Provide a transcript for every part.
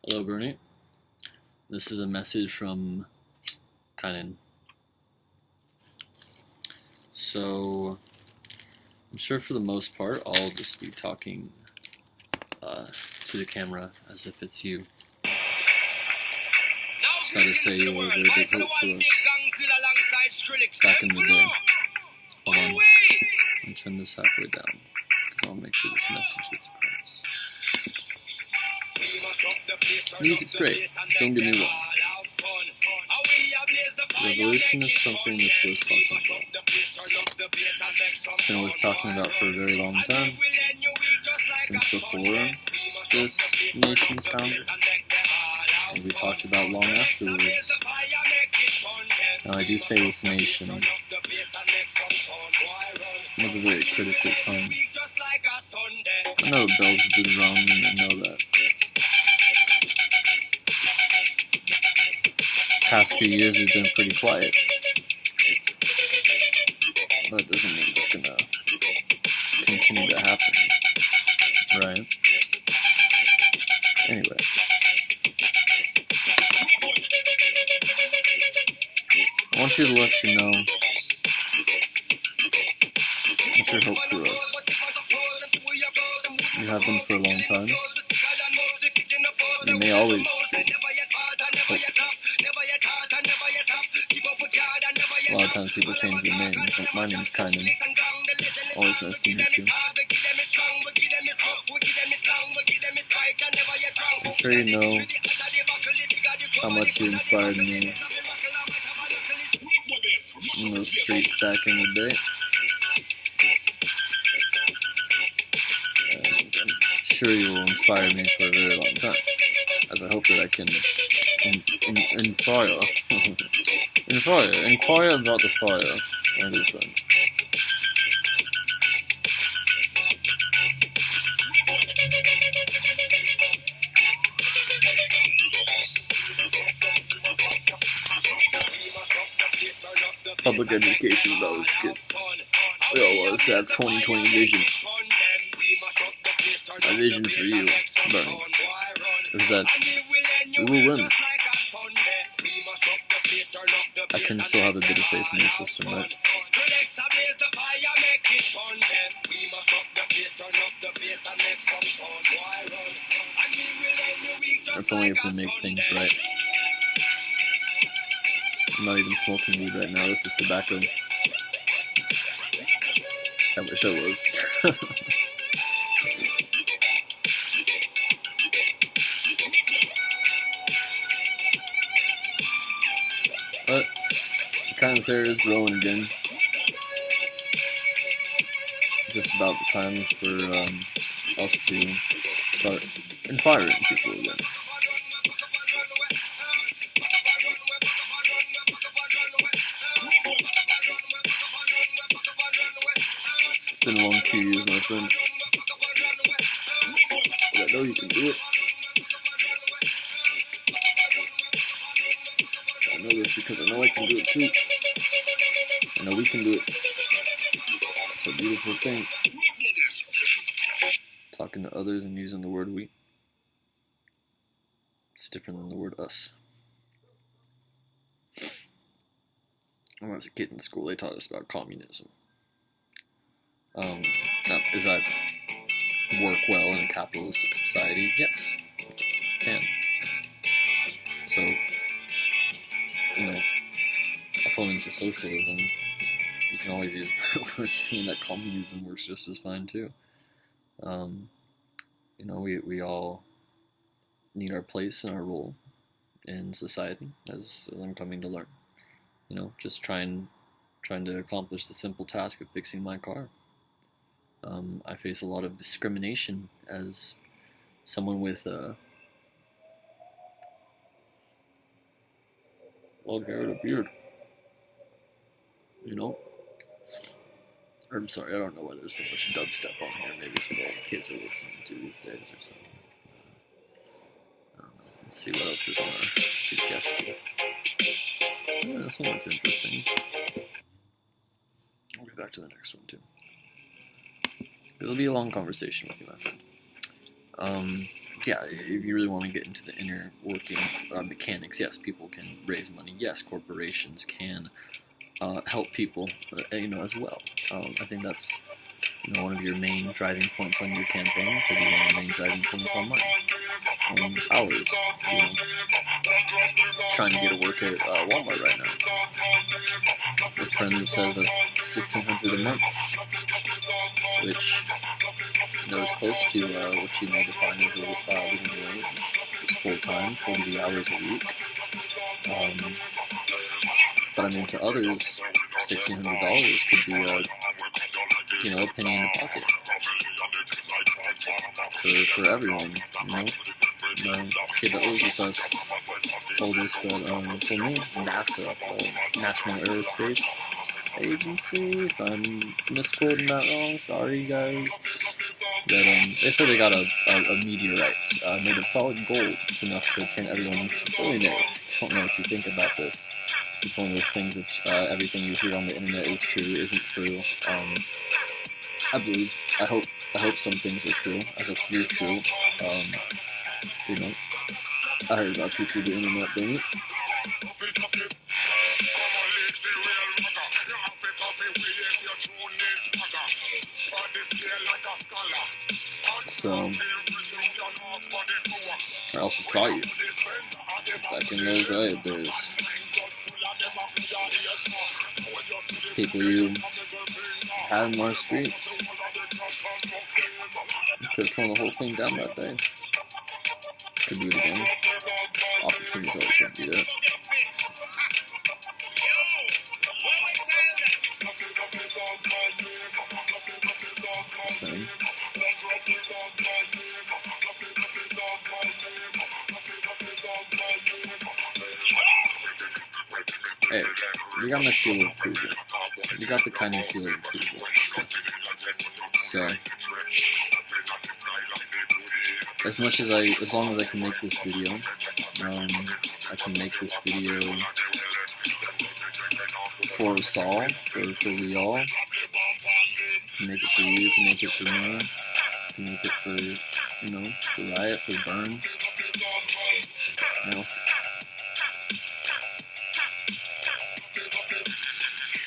Hello, Bernie. This is a message from Kynen. So, I'm sure for the most part, I'll just be talking to the camera as if it's you. Just gotta say you were a very big hope for us back in the day. Hold on. Let me turn this halfway down, because I'll make sure this message gets across. Music's great, don't get me wrong. Revolution is something that's worth talking about. It's been worth talking about for a very long time, since before this nation's founded, and we talked about long afterwards. Now I do say this nation with a very critical tone. I know the bells have been wrong, and I know that. Past few years we've been pretty quiet, but it doesn't mean it's gonna continue to happen, right? Anyway, I want you to let you know what's your hope for us. You have been for a long time. You may always hope. A lot of times people change their names. Like my name's Kynen. Always nice to meet you. I'm sure you know how much you inspired me in those streets back in the day. And I'm sure you will inspire me for a very long time, as I hope that I can inquire about the fire, my dear friend. Public education is always good. We all always have 20/20 vision. My vision for you, Bernie, is that we will win. I can still have a bit of faith in the system, right? That's only if we make things right. I'm not even smoking weed right now, this is tobacco. I wish I was. But Kynes hair is growing again. Just about the time for us to start inspiring people again. It's been a long 2 years, my friend. But I know you can do it. I know this because I know I can do it too. I know we can do it. It's a beautiful thing. Talking to others and using the word we. It's different than the word us. When I was a kid in school, they taught us about communism. Now, does that work well in a capitalistic society? Yes, it can. So, opponents of socialism, you can always use words saying that communism works just as fine too. We all need our place and our role in society, as I'm coming to learn. Just trying to accomplish the simple task of fixing my car. I face a lot of discrimination as someone with a long hair and a beard. I'm sorry, I don't know why there's so much dubstep on here. Maybe it's what all the kids are listening to these days or something. I don't know. Let's see what else is on our suggestion. Yeah, this one looks interesting. I'll get back to the next one too. It'll be a long conversation with you, my friend. yeah, if you really want to get into the inner working mechanics, yes, people can raise money. Yes, corporations can help people, as well. I think that's one of your main driving points on your campaign. Could be one of the main driving points on mine. Hours, trying to get to work at Walmart right now. A friend says that's $1,600 a month, which is close to what you may define as a living wage. It's full time, 40 hours a week. But I mean, to others, $1,600 could be a penny in the pocket for everyone. The kid that lives with us told us that for me, NASA, National Aerospace Agency, if I'm misquoting that wrong, sorry guys. But they said they got a meteorite made of solid gold. It's enough to turn everyone into billionaires. I don't know what you think about this. It's one of those things that everything you hear on the internet is true, isn't true. I hope some things are true. I hope you're true. I heard about you through the internet, didn't it? So, I also saw you back in those riot days. People you had in our streets. You could have torn the whole thing down that day. Could do it again. Opportunities always could do that. Same. Hey, you got my seal of approval. You got the Kynen seal of approval. So, as long as I can make this video, I can make this video for us all, for we all. Can make it for you, can make it for me, can make it for, for Riot, for Burn.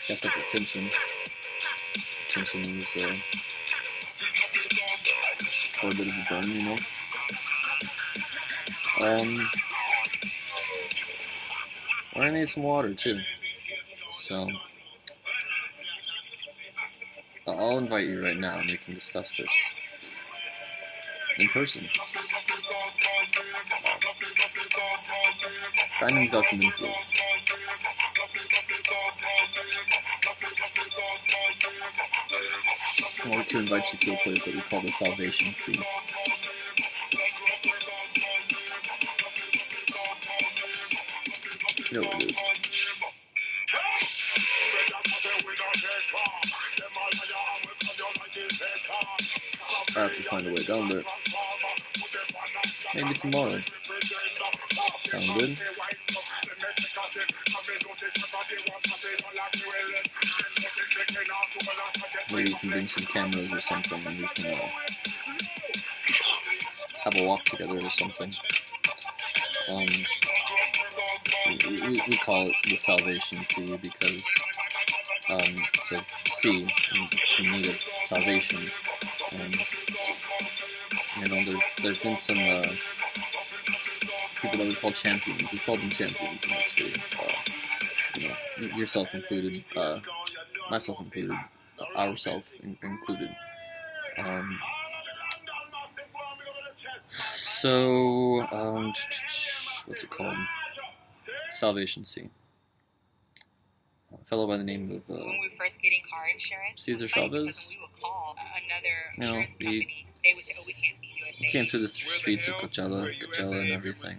Guess that's attention. Attention is for a bit of a burn, I need some water too. So I'll invite you right now and we can discuss this in person. Kynen's got some influence. I want to invite you to a place that we call the Salvation Sea. You know what it is. I have to find a way down there. Maybe tomorrow. Sound good? Maybe you can bring some cameras or something and we can have a walk together or something. We call it the Salvation Sea because it's a sea in need of salvation. There's been some people that we call champions. We call them champions in history. Yourself included, myself included, ourselves included. What's it called? Salvation Sea. A fellow by the name of when we were first getting car insurance, Cesar Chavez. We would call another insurance company. They would say, "Oh, we can't be USA." He came through the streets of Coachella and everything.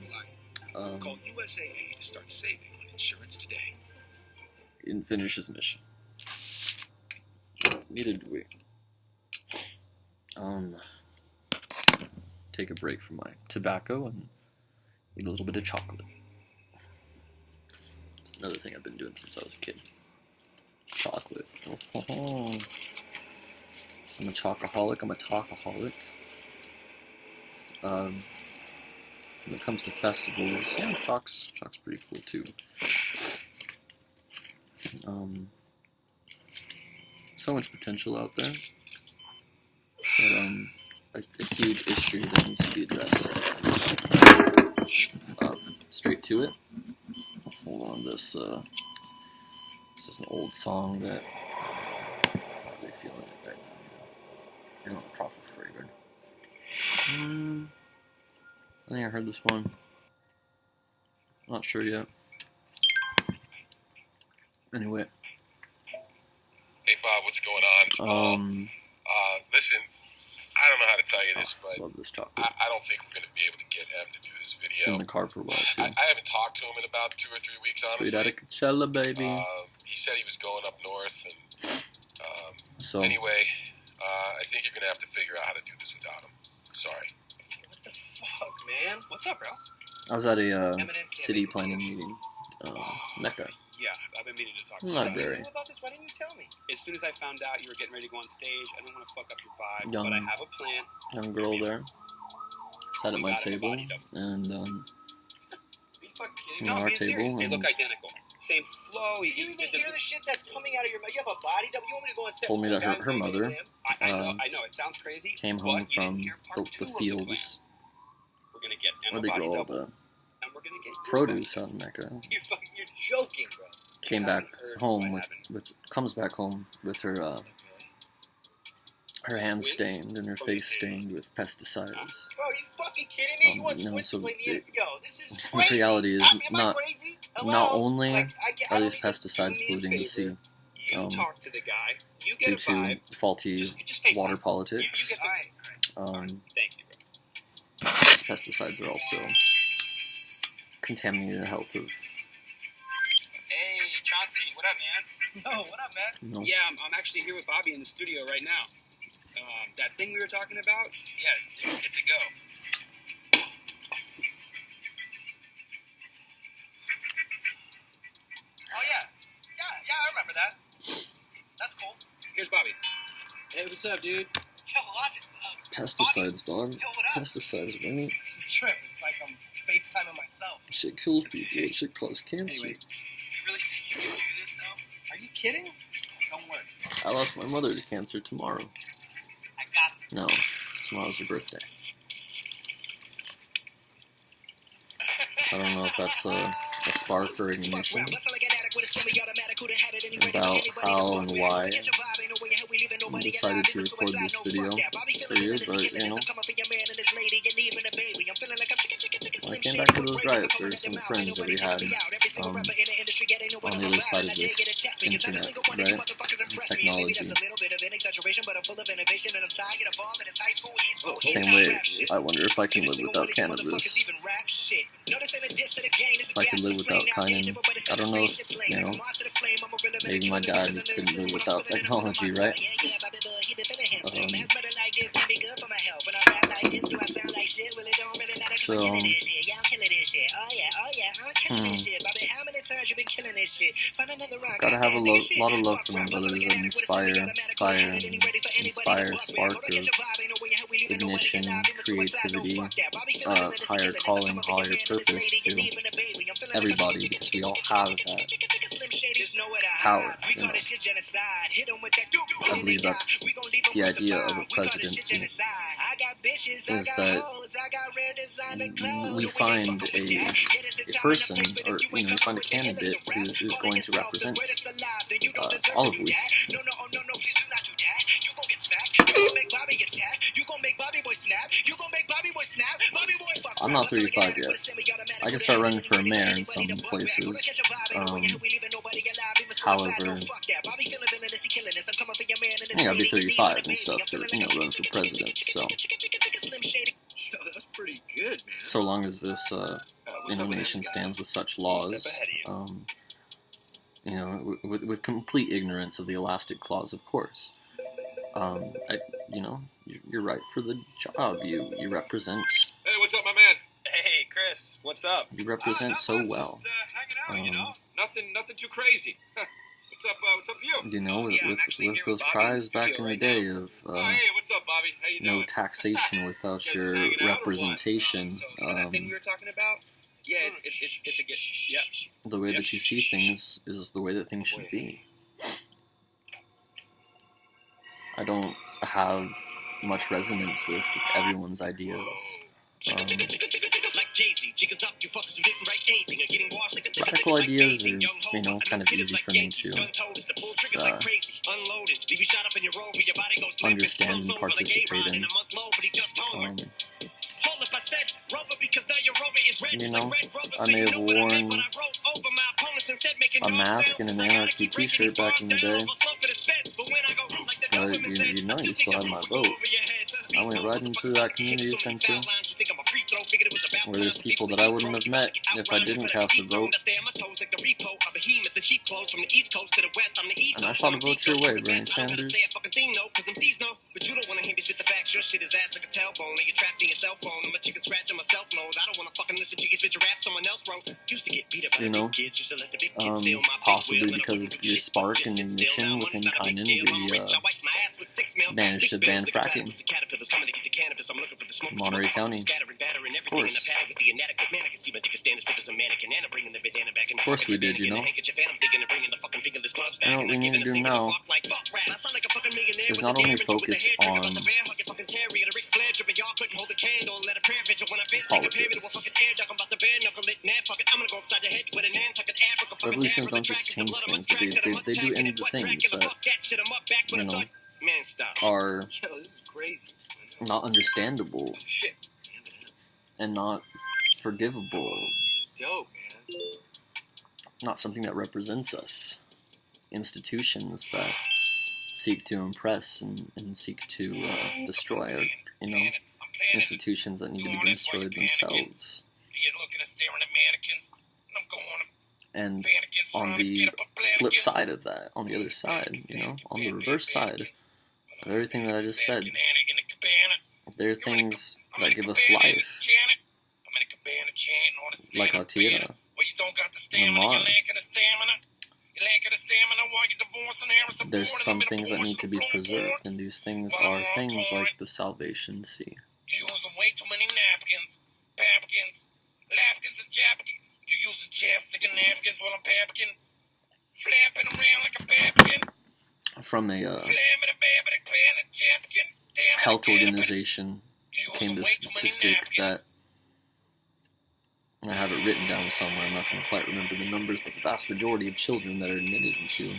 Call USAA to start saving on insurance today. He didn't finish his mission. Neither did we. Take a break from my tobacco and eat a little bit of chocolate. It's another thing I've been doing since I was a kid. Chocolate. Oh. I'm a chocoholic. I'm a talkaholic. when it comes to festivals, yeah, Chalk's pretty cool too. So much potential out there, but a huge issue that needs to be addressed. Straight to it. Hold on, this is an old song that I'm really feeling it right now. You know, proper flavor. I think I heard this one. Not sure yet. Anyway. Hey Bob, what's going on? It's Paul. Listen, I don't know how to tell you this, but love this chocolate. I don't think we're going to be able to get M to do this video. In the car for a while too. I haven't talked to him in about 2 or 3 weeks, honestly. Straight out of Coachella, baby. He said he was going up north, and so anyway, I think you're going to have to figure out how to do this without him. Sorry. What the fuck, man? What's up, bro? I was at a city planning meeting, Mecca. Yeah, I've been meaning to talk to you. Not very. About this? Why didn't you tell me? As soon as I found out you were getting ready to go on stage, I didn't want to fuck up your vibe, Young- but I have a plan. Young girl there. Sat at my table, and Are you fucking kidding me? on No, our being serious. table, They and look identical. Same flow. Do you even hear the shit that's coming out of your mouth? You have a body double. You want me to go and set told me that her mother I know. It sounds crazy. came home but you didn't from hear part the two of fields We're gonna get where Emma they body grow all double, the and we're gonna get your produce body out in Mecca. You're joking, bro. Came I back haven't heard home what comes back home with her hands stained and her face stained with pesticides. Bro, are you fucking kidding me? You want no, Squid so to play me in? Yo, this is the crazy. reality is Am I not crazy? Hello? not only Like, I are don't these even- pesticides do me a polluting the favor. sea You talk to the guy. You get due a to vibe. faulty Just FaceTime. water You politics. get the, Thank you, bro. These pesticides are also contaminating the health of Hey, Chauncey, what up, man? Yo, what up, man? you know, Yeah, I'm actually here with Bobby in the studio right now. That thing we were talking about, yeah, it's a go. Oh, yeah. Yeah, I remember that. That's cool. Here's Bobby. Hey, what's up, dude? Yo, lots of pesticides, dog. Yo, what up? Pesticides, right? It's a trip. It's like I'm FaceTiming myself. Shit kills people. It shit causes cancer. Anyway. You really think you can do this now? Are you kidding? Don't worry. I lost my mother to cancer tomorrow. I got this. No, tomorrow's her birthday. I don't know if that's a spark or ignition about how and why I decided to record this video for you, but you know, when I came back to those riots, there were some friends that we had on the other side of this internet, right? Technology. Same way, I wonder if I can live without cannabis. If I could live without Kynen, I don't know if, you know, maybe my dad couldn't live without technology, right? Gotta have a lot of love for my brothers that inspire, spark of ignition, creativity, higher calling, higher purpose to everybody, because we all have that power, you know. I believe that's the idea of a presidency, is that we find a person, or you know, we find a candidate who's going to represent all of we. I'm not 35 yet. I can start running for mayor in some places. However, I think I'll be 35 and stuff to, you know, run for president. So, Yo, that's pretty good, man. so long as this nation stands with such laws, you know, with complete ignorance of the elastic clause, of course. You know, you're right for the job. You represent. Hey, what's up, my man? Hey, Chris, what's up? You represent so well. Just hanging out, you know? Nothing too crazy. What's up with you? You know, Yeah, I'm with actually here those with Bobby cries in the back in studio the right day now. of Hey, what's up, Bobby? How you no doing? taxation without You guys just your hanging out or what? representation, So you know that thing we were talking about? Yeah, it's a gift. Yeah. the way Yep. that you see things is the way that things should be. I don't have much resonance with everyone's ideas. Radical ideas are, you know, kind of easy for me to understand and participate in. You know, I may have worn a mask and an anarchy t-shirt back in the day, but you know, you still have my vote. I went right into that community center where there's people that I wouldn't have met if I didn't cast a vote. And I shot a vote your way, Bernie Sanders. You know, possibly because of your spark and ignition within Kynen, we managed to ban fracking. Monterey County. Of course. Of course we did, you know. You know what we need to do now is not only focus on politics. Revolutions don't just change things, but they do end the things that, you know, are not understandable and not forgivable. Not something that represents us. Institutions that seek to impress and seek to destroy our, you know, institutions that need to be destroyed themselves. And on the flip side of that, on the other side, you know, on the reverse side of everything that I just said, there are things that give us life, like Atira, Lamar. There's some things that need to be preserved, and these things are things like the Salvation Sea. Using way too many napkins, papkins, lapkins and japkins. You use the chapstick and napkins while I'm papkin, flapping around like a papkin. From a health organization came the statistic that, I have it written down somewhere, I'm not going to quite remember the numbers, but the vast majority of children that are admitted into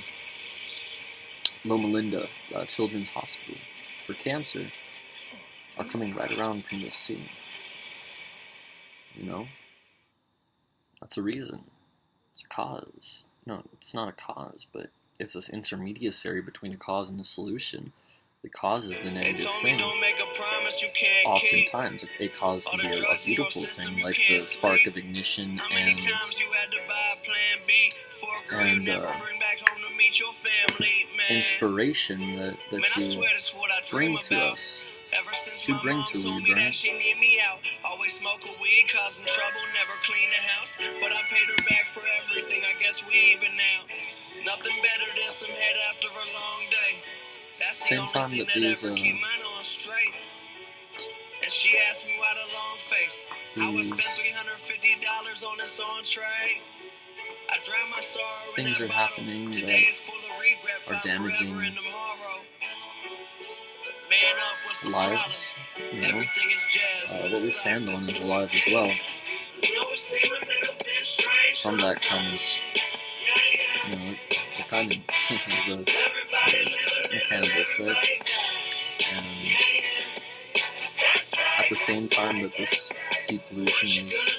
Loma Linda Children's Hospital for cancer are coming right around from this sea. You know? That's a reason. It's a cause. No, it's not a cause, but it's this intermediary between a cause and a solution. The cause is the negative thing. Oftentimes, a cause can be a beautiful thing, like the spark of ignition and inspiration that you bring to us. You bring to Lee, right? She need me out. Always smoke a weed, causing trouble, never clean the house. But I paid her back for everything, I guess we even now. Nothing better than some head after a long day. That's the Same only time thing that that these ever keep mine on straight. And she asked me why the long face. I would spend $350 on this entree. I drown my sorrow in things that are bottle. happening Today that is full of regret, are found damaging forever in tomorrow. Man up, what's the lives. problem? You know, Everything is jazz. what we stand on is alive as well. From that comes, you know, the kind of the cannabis, right? And at the same time that this sea pollution has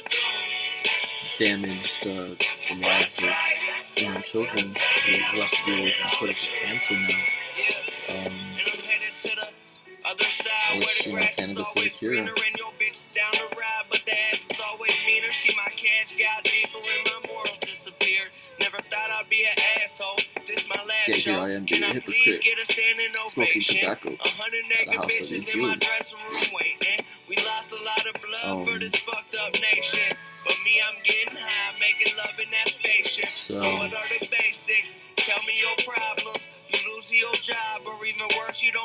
damaged the lives of, you know, children who have to deal with critical cancer now. Which, you know, cannabis is a cure. Yet here I am being a hypocrite, smoking tobacco at a house that is you. We lost a lot of blood for this fucked up nation. But me, I'm getting high, making love in that spaceship. So what are the basics? Tell me your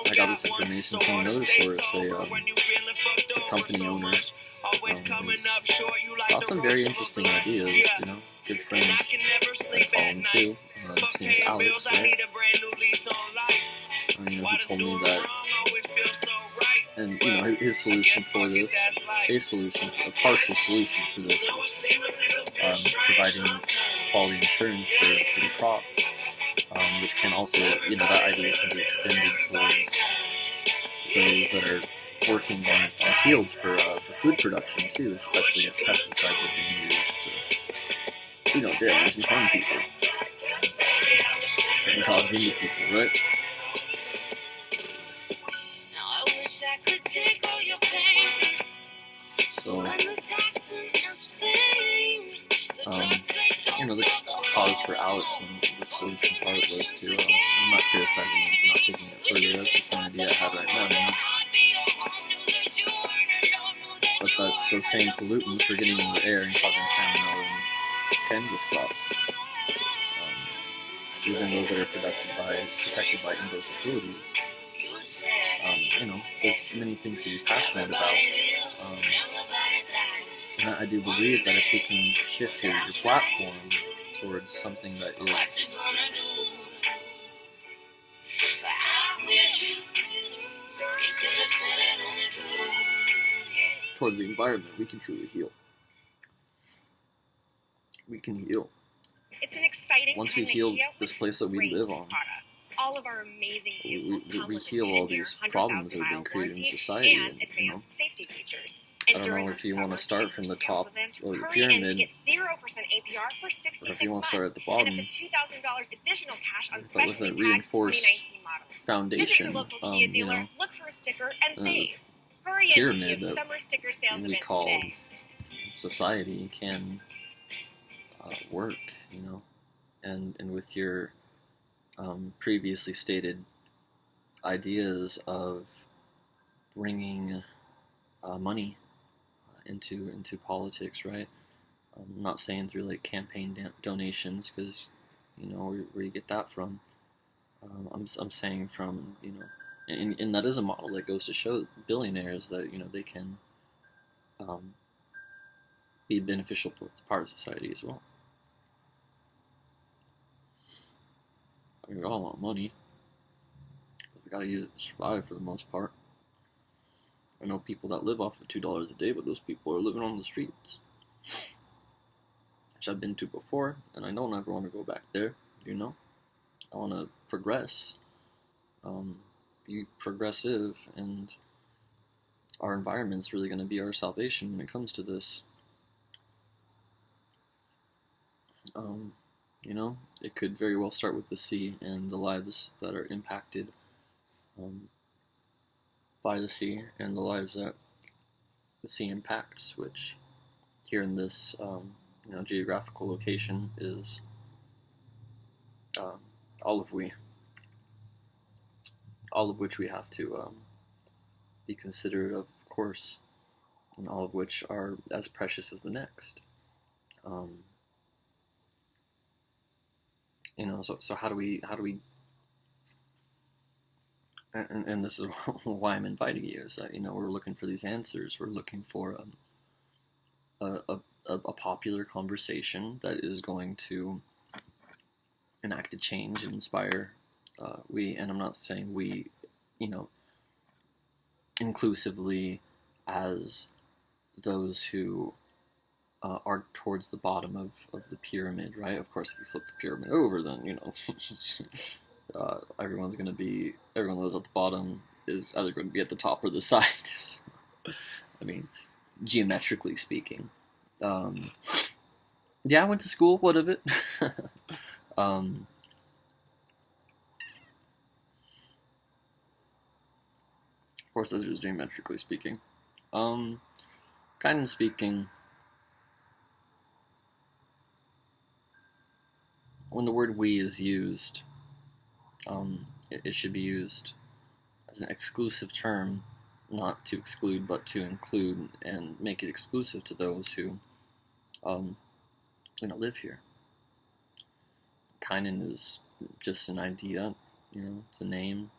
don't I got got this one. information So from hard to another stay source, sober when you feeling fucked a over company so owner, much. Always coming who's up short, you like got the some road very full of interesting blood. ideas, Yeah. you know, good And friend. I can never I sleep call at him night. too. Fuck His name's paying Alex, bills, I right? need a brand new lease on life. You know, Why he does told me doing that, wrong always feel so right? and you know, his solution for this, a partial solution for this, is providing quality insurance for the crop, which can also, you know, that idea can be extended towards those that are working on fields for food production too, especially if pesticides are being used to, you know, damage and harm people and cause injury to people, right? So, you know, the cause for Alex and the solution part was to, I'm not criticizing him for not taking it further, that's just an idea I had right now, you know? But that those same pollutants are getting in the air and causing salmonella and cannabis crops, even those that are protected by indoor facilities. You know, there's many things to be passionate about. And I do believe that if we can shift your platform towards something that is towards the environment, we can truly heal. We can heal. It's an exciting Once time we heal at Kia this with place that we great live on, products. All of our amazing vehicles come we with a heal all 10-year, these problems that have been 100,000-mile created in warranty society. and And, you know, advanced safety features. I And don't during know our if you want to summer start from the sticker top sales event, or the hurry in to pyramid, get 0% APR for 66 or if you want months to start at the and bottom, up to $2,000 additional cash on but with specially a tagged reinforced 2019 models. Visit your foundation, local Kia you dealer, know, look for a sticker, and the save. Hurry in to pyramid Kia's that summer sticker sales we event call today. society can work, you know, and with your previously stated ideas of bringing money into politics, right? I'm not saying through like campaign donations, because you know where you get that from. I'm saying from, you know, and that is a model that goes to show billionaires that, you know, they can be beneficial to part of society as well. I mean, we all want money, but we gotta use it to survive for the most part. I know people that live off of $2 a day, but those people are living on the streets, which I've been to before, and I don't ever want to go back there, you know? I want to progress, be progressive, and our environment's really going to be our salvation when it comes to this. You know, it could very well start with the sea and the lives that are impacted by the sea and the lives that the sea impacts, which here in this you know, geographical location is all of which we have to be considerate of course, and all of which are as precious as the next. You know, so how do we and this is why I'm inviting you, is that, you know, we're looking for these answers. We're looking for a popular conversation that is going to enact a change and inspire and I'm not saying we, you know, inclusively as those who are towards the bottom of the pyramid, right? Of course, if you flip the pyramid over, then, you know, everyone that was at the bottom is either going to be at the top or the side. So, I mean, geometrically speaking. Yeah, I went to school. What of it? Of course, that's just geometrically speaking. Kynen speaking, when the word "we" is used, it should be used as an exclusive term, not to exclude, but to include and make it exclusive to those who, you know, live here. Kynen is just an idea, you know, it's a name.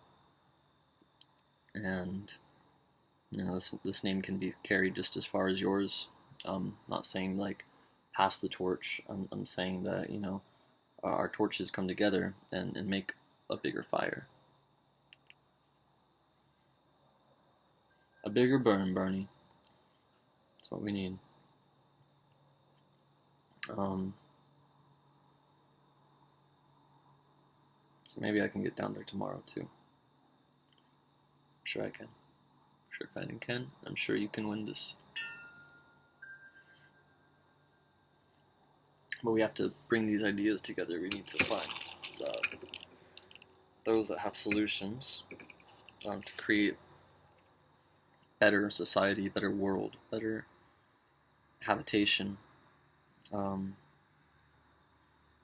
and this name can be carried just as far as yours. Not saying like pass the torch. I'm saying that our torches come together and make a bigger fire, a bigger burn, Bernie. That's what we need. So maybe I can get down there tomorrow too. I'm sure I can. I'm sure Kynen can. I'm sure you can win this. But we have to bring these ideas together. We need to find those that have solutions to create better society, better world, better habitation.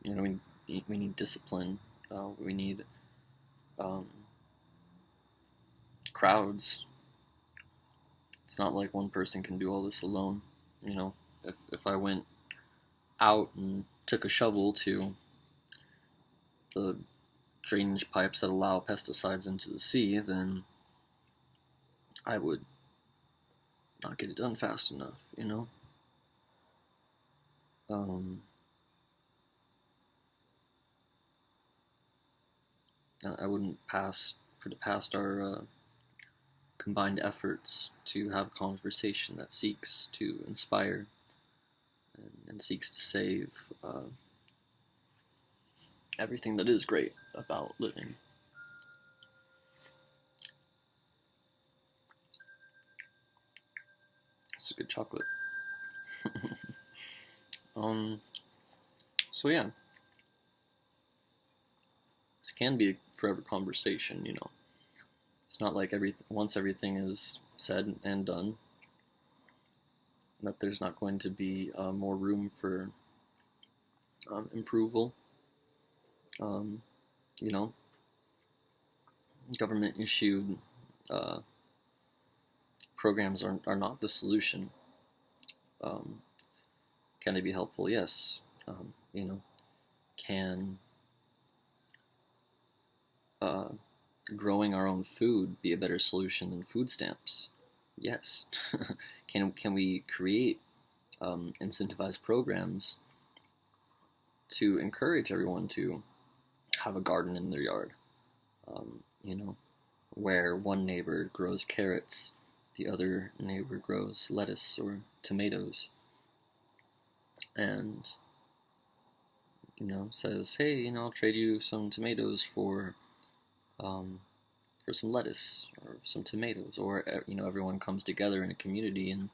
We need discipline. We need crowds. It's not like one person can do all this alone. If I went out and took a shovel to the drainage pipes that allow pesticides into the sea, then I would not get it done fast enough, I wouldn't put past our combined efforts to have a conversation that seeks to inspire and seeks to save everything that is great about living. It's a good chocolate. So yeah, this can be a forever conversation. It's not like once everything is said and done, that there's not going to be more room for improval. Government issued programs are not the solution. Can they be helpful? Yes. Can growing our own food be a better solution than food stamps? Yes. Can we create incentivized programs to encourage everyone to have a garden in their yard? Where one neighbor grows carrots, the other neighbor grows lettuce or tomatoes, and says, hey, I'll trade you some tomatoes for some lettuce or some tomatoes, or everyone comes together in a community and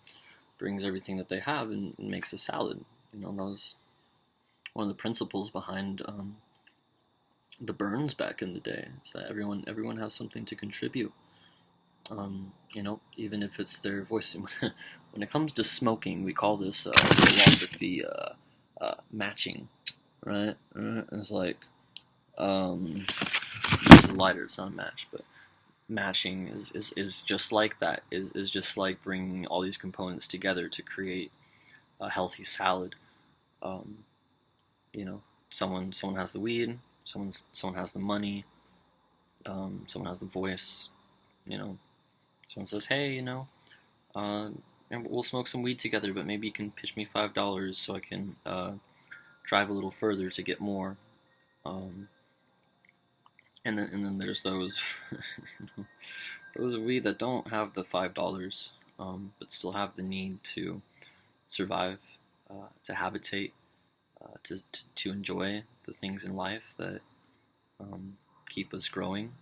brings everything that they have and makes a salad. That was one of the principles behind the burns back in the day, is that everyone has something to contribute. Even if it's their voice. When it comes to smoking, we call this philosophy matching, right? It's like this is a lighter, it's not a match, but matching is just like that. Is just like bringing all these components together to create a healthy salad. Someone has the weed, someone has the money, someone has the voice. Someone says, hey, and we'll smoke some weed together, but maybe you can pitch me $5 so I can drive a little further to get more. And then there's those those of we that don't have the $5, but still have the need to survive, to habitate, to enjoy the things in life that keep us growing.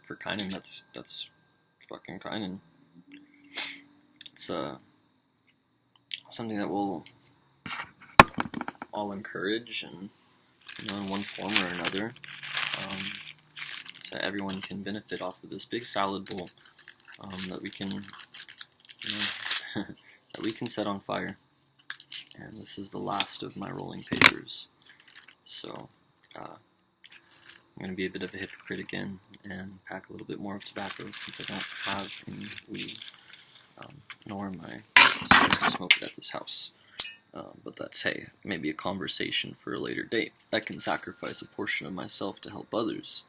For Kynen, that's fucking Kynen. It's something that we'll all encourage, and in one form or another, so that everyone can benefit off of this big salad bowl that we can that we can set on fire. And this is the last of my rolling papers, so I'm going to be a bit of a hypocrite again and pack a little bit more of tobacco, since I don't have any weed, nor am I supposed to smoke it at this house. But that's, hey, maybe a conversation for a later date. I can sacrifice a portion of myself to help others.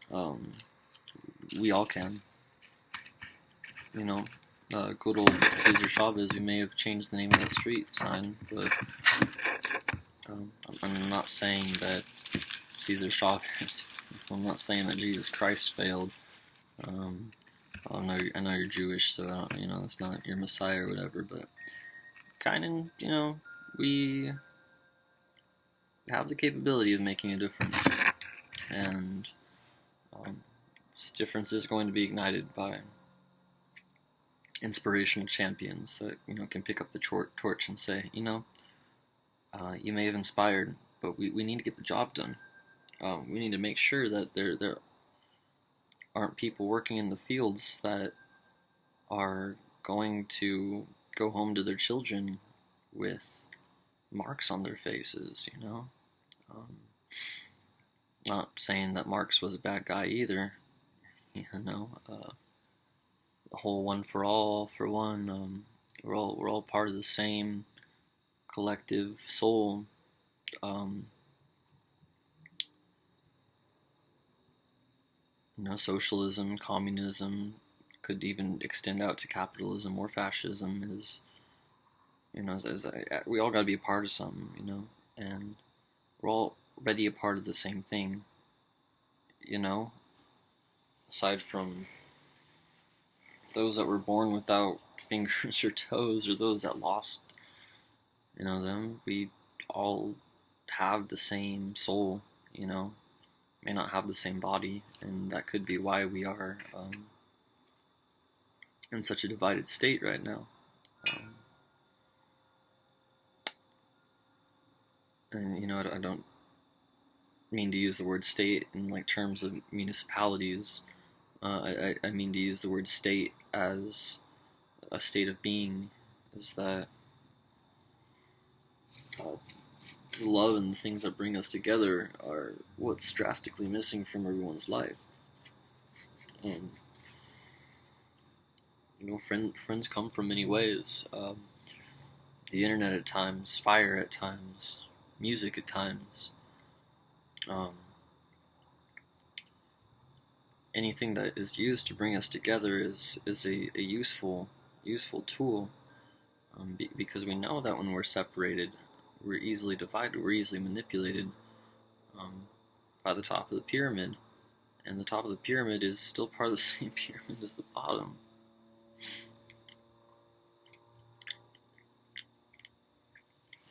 we all can. Good old Cesar Chavez, we may have changed the name of the street sign, but I'm not saying that Cesar Chavez, I'm not saying that Jesus Christ failed. I know you're Jewish, so it's not your Messiah or whatever, but Kynen, we have the capability of making a difference, and this difference is going to be ignited by inspirational champions that can pick up the torch and say, you may have inspired, but we need to get the job done. We need to make sure that there aren't people working in the fields that are going to go home to their children with marks on their faces. Not saying that Marx was a bad guy either. The whole one for all, for one. We're all part of the same collective soul. Socialism, communism, could even extend out to capitalism or fascism. We all got to be a part of something, and we're all already a part of the same thing. Aside from those that were born without fingers or toes, or those that lost, them, we all have the same soul, may not have the same body, and that could be why we are in such a divided state right now. And I don't mean to use the word state in terms of municipalities. I mean to use the word state as a state of being, is that love and the things that bring us together are what's drastically missing from everyone's life. And friends come from many ways. The internet at times, fire at times, music at times. Anything that is used to bring us together is a useful tool, because we know that when we're separated, we're easily divided, we're easily manipulated by the top of the pyramid, and the top of the pyramid is still part of the same pyramid as the bottom.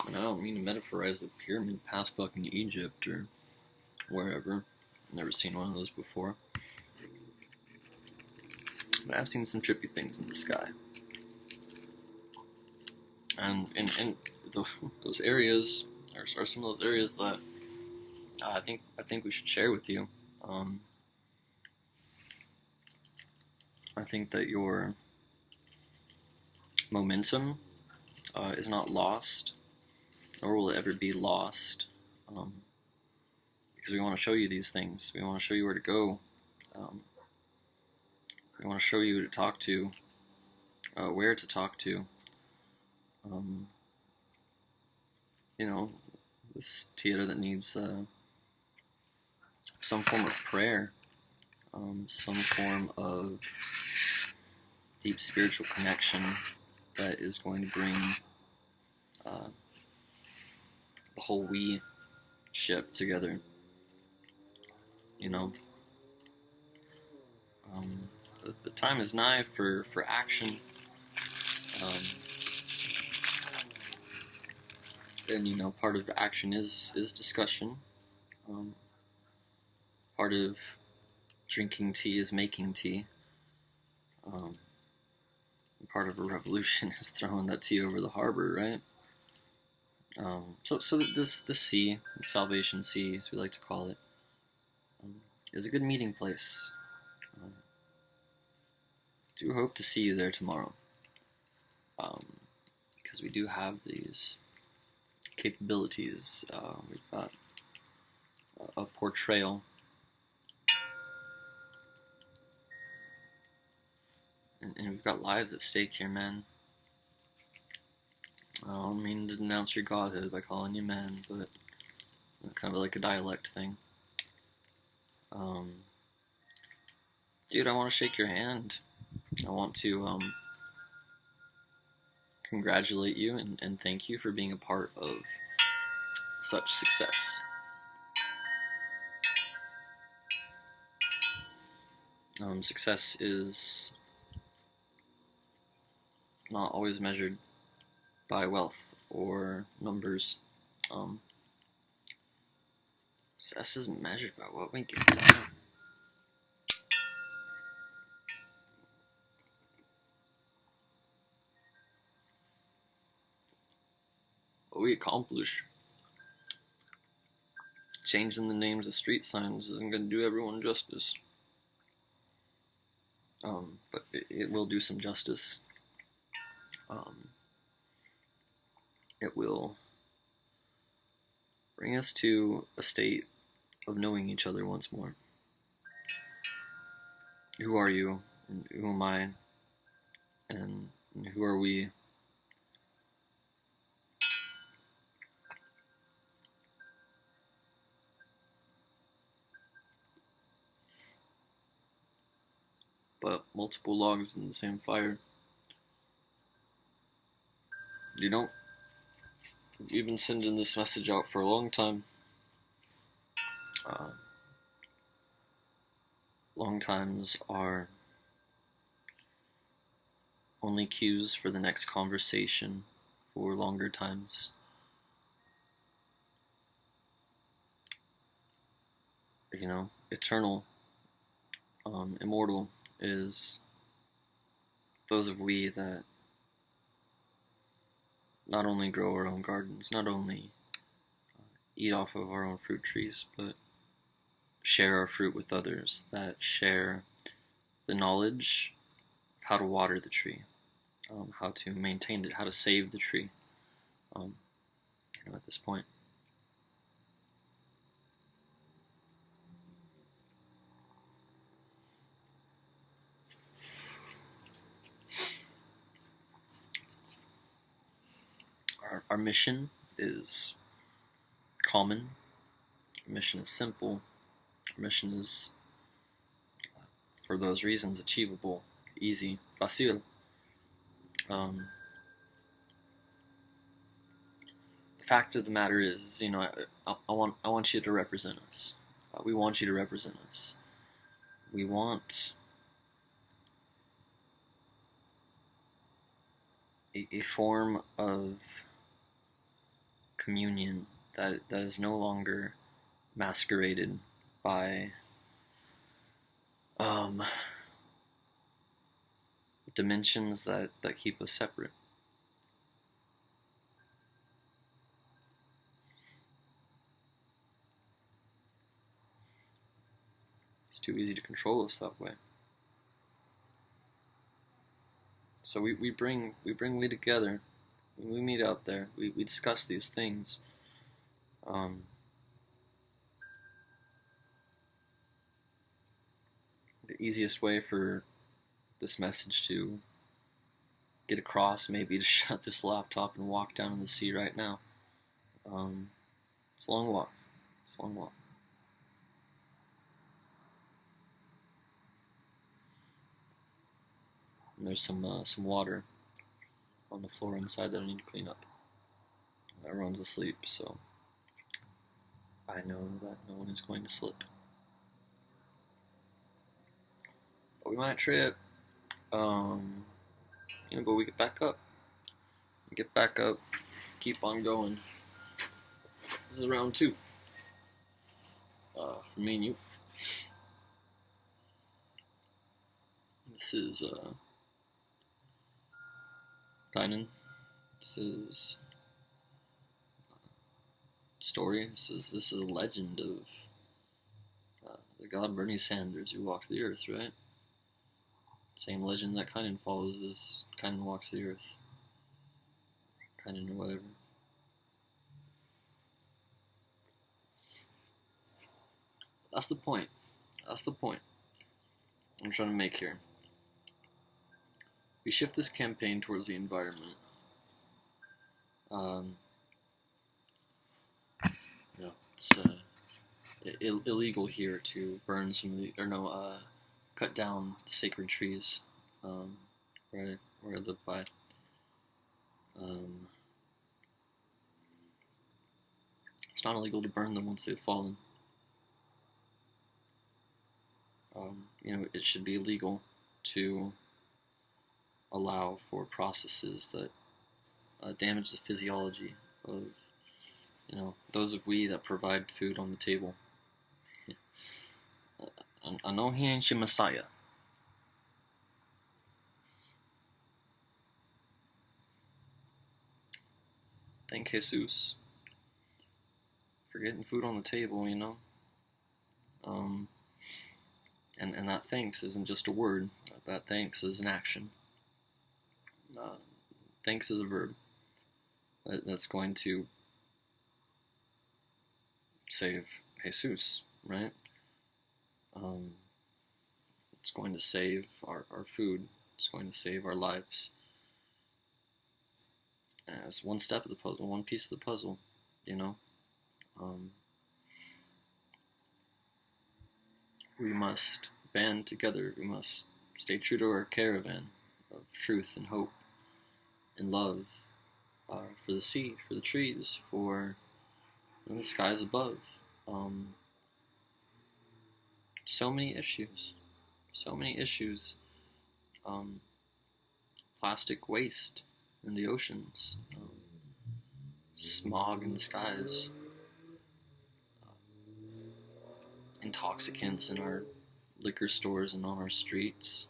And I don't mean to metaphorize the pyramid past fucking Egypt or wherever. I've never seen one of those before. But I've seen some trippy things in the sky. And in those areas are some of those areas that I think we should share with you. I think that your momentum is not lost, nor will it ever be lost, because we want to show you these things. We want to show you where to go. We want to show you who to talk to, where to talk to. This theater that needs some form of prayer, some form of deep spiritual connection that is going to bring the whole we ship together. The time is nigh for action. And part of action is discussion. Part of drinking tea is making tea. Part of a revolution is throwing that tea over the harbor, right? So this sea, the Salvation Sea, as we like to call it, is a good meeting place. Do hope to see you there tomorrow, because we do have these capabilities. We've got a portrayal, and we've got lives at stake here, man. I don't mean to denounce your godhood by calling you man, but kind of like a dialect thing. Dude, I want to shake your hand. I want to congratulate you and thank you for being a part of such success. Success is not always measured by wealth or numbers. Success is measured by what we get done. What we accomplish. Changing the names of street signs isn't going to do everyone justice. But it will do some justice. It will bring us to a state of knowing each other once more. Who are you? And who am I? And who are we? But multiple logs in the same fire. You don't. We've been sending this message out for a long time. Long times are only cues for the next conversation for longer times. You know, eternal, immortal is those of we that not only grow our own gardens, not only eat off of our own fruit trees, but share our fruit with others, that share the knowledge of how to water the tree, how to maintain it, how to save the tree, at this point. Our mission is common. Our mission is simple. Our mission is, for those reasons, achievable, easy, fácil. The fact of the matter is, I want you to represent us. We want you to represent us. We want a form of communion that is no longer masqueraded by dimensions that keep us separate. It's too easy to control us that way. So we bring we together. We meet out there. We discuss these things. The easiest way for this message to get across may be to shut this laptop and walk down in the sea right now. It's a long walk. It's a long walk. And there's some water on the floor inside that I need to clean up. Everyone's asleep, so I know that no one is going to slip. But we might trip. But we get back up. Get back up. Keep on going. This is round 2. For me and you. This is Kynen. This is story. This is a legend of the god Bernie Sanders who walked the earth, right? Same legend that Kynen follows as Kynen walks the earth. Kynen or whatever. That's the point. That's the point I'm trying to make here. We shift this campaign towards the environment. It's illegal here to burn some of the, cut down the sacred trees where I live by. It's not illegal to burn them once they've fallen. It should be illegal to allow for processes that damage the physiology of, those of we that provide food on the table. Anohin Shimasaya. Thank Jesus for getting food on the table, And that thanks isn't just a word. That thanks is an action. Thanks is a verb that's going to save Jesus, right? It's going to save our food. It's going to save our lives. It's one step of the puzzle, one piece of the puzzle, We must band together. We must stay true to our caravan of truth and hope and love for the sea, for the trees, for the skies above. So many issues. Plastic waste in the oceans, smog in the skies, intoxicants in our liquor stores and on our streets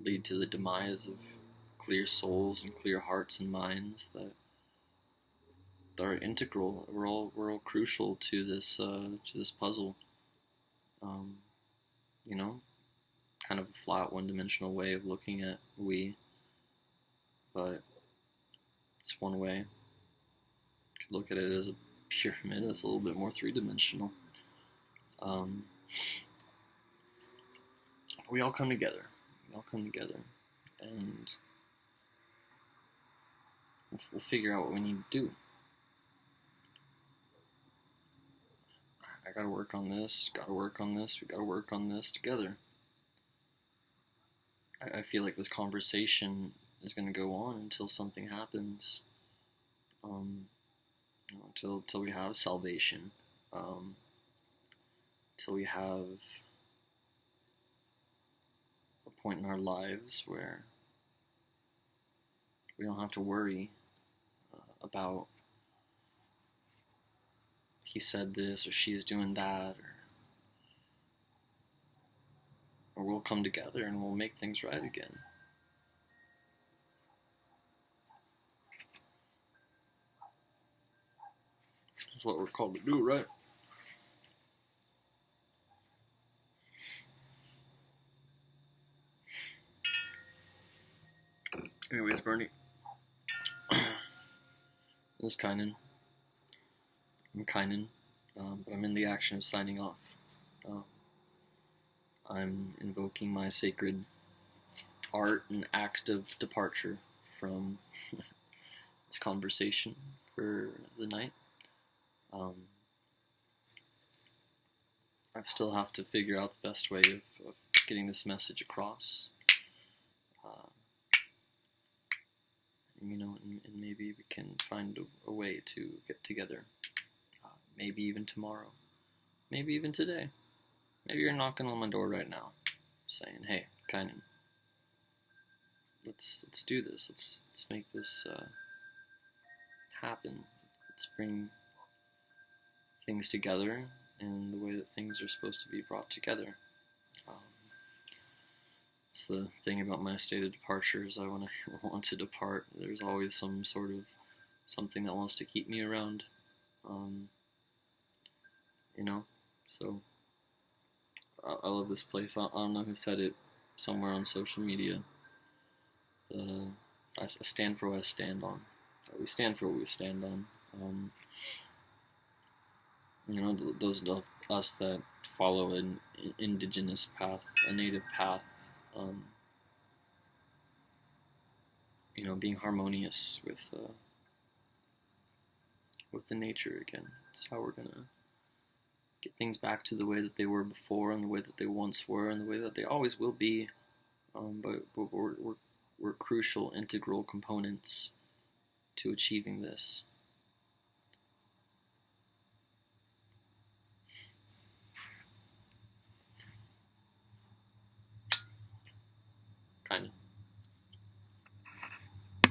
lead to the demise of clear souls and clear hearts and minds that are integral. We're all crucial to this puzzle. Kind of a flat, one-dimensional way of looking at we, but it's one way. You could look at it as a pyramid. It's a little bit more three-dimensional. We all come together. And we'll figure out what we need to do. I gotta work on this, we gotta work on this together. I feel like this conversation is gonna go on until something happens. Until we have salvation. Until we have a point in our lives where we don't have to worry about he said this or she's doing that, or we'll come together and we'll make things right again. That's what we're called to do, right? Anyways, Bernie. This is Kynen. I'm Kynen, but I'm in the action of signing off. I'm invoking my sacred art and act of departure from this conversation for the night. I still have to figure out the best way of getting this message across. And maybe we can find a way to get together. Maybe even tomorrow. Maybe even today. Maybe you're knocking on my door right now, saying, "Hey, Kynen, let's do this. Let's make this happen. Let's bring things together in the way that things are supposed to be brought together." It's the thing about my state of departure is I want to depart. There's always some sort of something that wants to keep me around. So I love this place. I don't know who said it, somewhere on social media. I stand for what I stand on. We stand for what we stand on. Those of us that follow an indigenous path, a native path, being harmonious with the nature again. It's how we're gonna get things back to the way that they were before, and the way that they once were, and the way that they always will be. But we're crucial, integral components to achieving this. Kynen.